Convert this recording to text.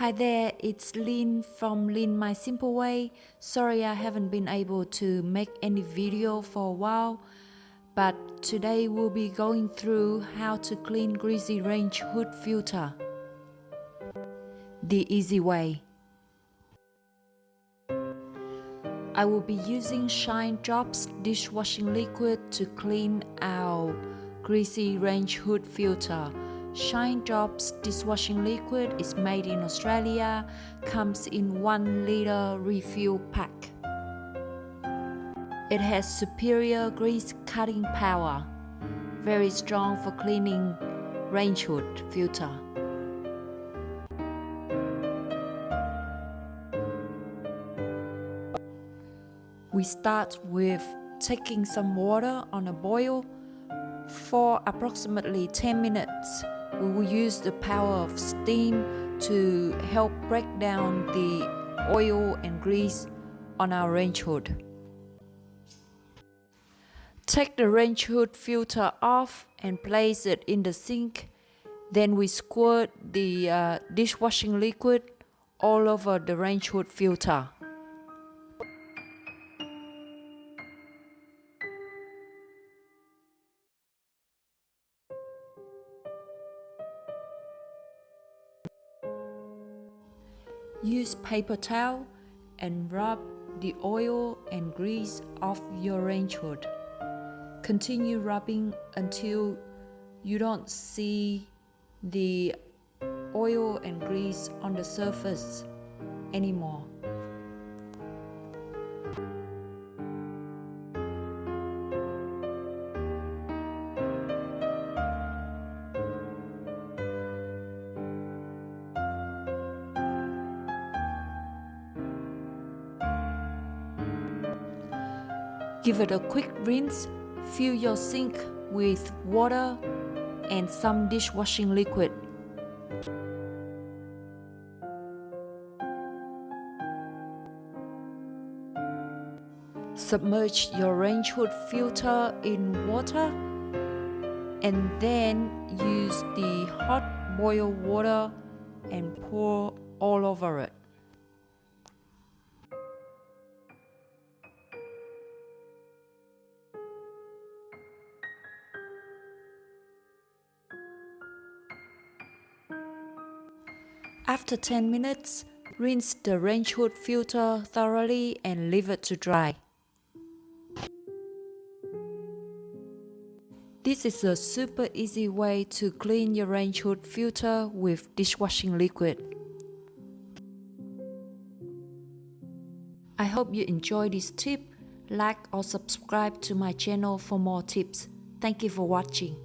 Hi there, it's Lynn from Lynn My Simple Way. Sorry I haven't been able to make any video for a while, but today we'll be going through how to clean greasy range hood filter the easy way. I will be using shinedrops dishwashing liquid to clean our greasy range hood filter. Shinedrops dishwashing liquid is made in Australia, comes in 1 liter refill pack. It has superior grease cutting power, very strong for cleaning range hood filter. We start with taking some water on a boil for approximately 10 minutes. We will use the power of steam to help break down the oil and grease on our range hood. Take the range hood filter off and place it in the sink. Then we squirt the dishwashing liquid all over the range hood filter. Use paper towel and rub the oil and grease off your range hood. Continue rubbing until you don't see the oil and grease on the surface anymore. Give it a quick rinse. Fill your sink with water and some dishwashing liquid. Submerge your range hood filter in water and then use the hot boiled water and pour all over it. After 10 minutes, rinse the range hood filter thoroughly and leave it to dry. This is a super easy way to clean your range hood filter with dishwashing liquid. I hope you enjoyed this tip. Like or subscribe to my channel for more tips. Thank you for watching.